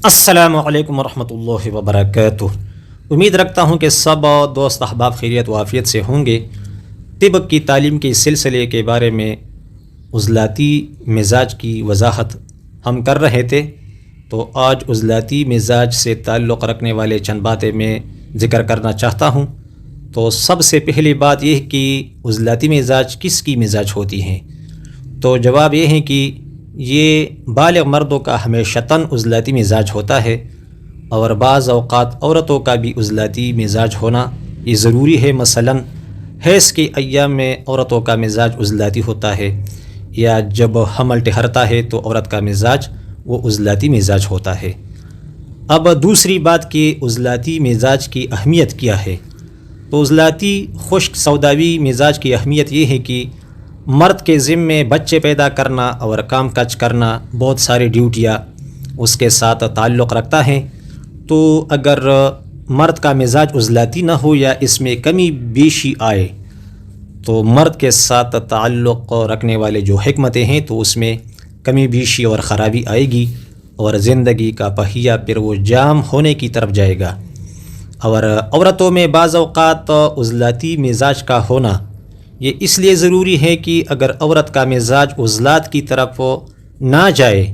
السلام علیکم ورحمۃ اللہ وبرکاتہ۔ امید رکھتا ہوں کہ سب دوست احباب خیریت و عافیت سے ہوں گے۔ طب کی تعلیم کے سلسلے کے بارے میں عضلاتی مزاج کی وضاحت ہم کر رہے تھے، تو آج عضلاتی مزاج سے تعلق رکھنے والے چند باتیں میں ذکر کرنا چاہتا ہوں۔ تو سب سے پہلی بات یہ کہ عضلاتی مزاج کس کی مزاج ہوتی ہیں؟ تو جواب یہ ہے کہ یہ بالغ مردوں کا ہمیشتاً عضلاتی مزاج ہوتا ہے، اور بعض اوقات عورتوں کا بھی عضلاتی مزاج ہونا یہ ضروری ہے۔ مثلاً حیض کے ایام میں عورتوں کا مزاج عضلاتی ہوتا ہے، یا جب حمل ٹھہرتا ہے تو عورت کا مزاج وہ عضلاتی مزاج ہوتا ہے۔ اب دوسری بات کہ عضلاتی مزاج کی اہمیت کیا ہے، تو عضلاتی خشک سوداوی مزاج کی اہمیت یہ ہے کہ مرد کے ذمے بچے پیدا کرنا اور کام کاج کرنا، بہت ساری ڈیوٹیاں اس کے ساتھ تعلق رکھتا ہے۔ تو اگر مرد کا مزاج عضلاتی نہ ہو یا اس میں کمی بیشی آئے تو مرد کے ساتھ تعلق رکھنے والے جو حکمتیں ہیں تو اس میں کمی بیشی اور خرابی آئے گی، اور زندگی کا پہیہ پھر وہ جام ہونے کی طرف جائے گا۔ اور عورتوں میں بعض اوقات عضلاتی مزاج کا ہونا یہ اس لیے ضروری ہے کہ اگر عورت کا مزاج عضلات کی طرف نہ جائے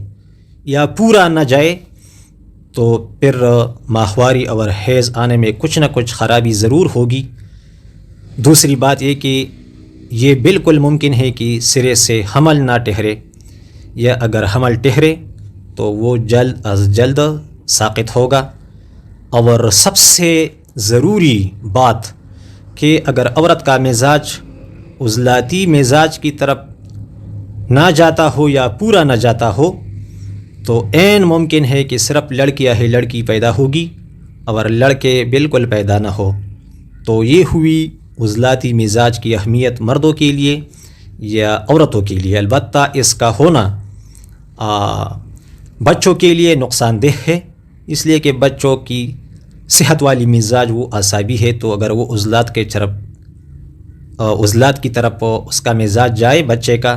یا پورا نہ جائے تو پھر ماہواری اور حیض آنے میں کچھ نہ کچھ خرابی ضرور ہوگی۔ دوسری بات یہ کہ یہ بالکل ممکن ہے کہ سرے سے حمل نہ ٹھہرے، یا اگر حمل ٹھہرے تو وہ جلد از جلد ساقط ہوگا۔ اور سب سے ضروری بات کہ اگر عورت کا مزاج عضلاتی مزاج کی طرف نہ جاتا ہو یا پورا نہ جاتا ہو تو عین ممکن ہے کہ صرف لڑکیاں ہی لڑکی پیدا ہوگی اور لڑکے بالکل پیدا نہ ہو۔ تو یہ ہوئی عضلاتی مزاج کی اہمیت مردوں کے لیے یا عورتوں کے لیے۔ البتہ اس کا ہونا بچوں کے لیے نقصان دہ ہے، اس لیے کہ بچوں کی صحت والی مزاج وہ اعصابی ہے، تو اگر وہ عضلات کی طرف اس کا مزاج جائے بچے کا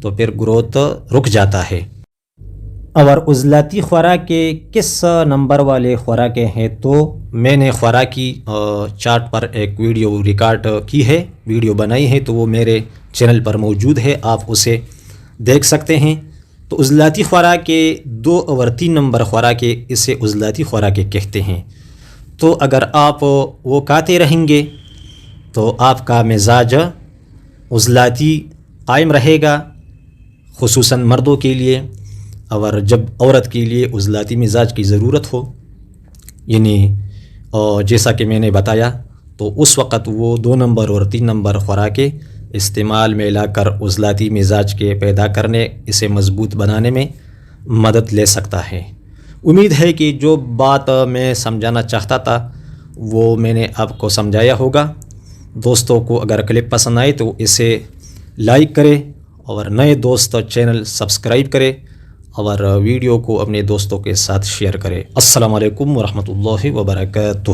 تو پھر گروتھ رک جاتا ہے۔ اور عضلاتی خوراکیں کس نمبر والے خوراکیں ہیں، تو میں نے خوراکی چارٹ پر ایک ویڈیو ریکارڈ کی ہے، ویڈیو بنائی ہے، تو وہ میرے چینل پر موجود ہے، آپ اسے دیکھ سکتے ہیں۔ تو عضلاتی خوراکیں 2 اور 3 نمبر خوراکیں، اسے عضلاتی خوراکیں کہتے ہیں۔ تو اگر آپ وہ کھاتے رہیں گے تو آپ کا مزاج عضلاتی قائم رہے گا، خصوصاً مردوں کے لیے۔ اور جب عورت کے لیے عضلاتی مزاج کی ضرورت ہو، یعنی جیسا کہ میں نے بتایا، تو اس وقت وہ 2 نمبر اور 3 نمبر خوراکیں استعمال میں لا کر عضلاتی مزاج کے پیدا کرنے، اسے مضبوط بنانے میں مدد لے سکتا ہے۔ امید ہے کہ جو بات میں سمجھانا چاہتا تھا وہ میں نے آپ کو سمجھایا ہوگا۔ دوستوں کو اگر کلپ پسند آئے تو اسے لائک کرے، اور نئے دوست چینل سبسکرائب کرے، اور ویڈیو کو اپنے دوستوں کے ساتھ شیئر کرے۔ السلام علیکم ورحمۃ اللہ وبرکاتہ۔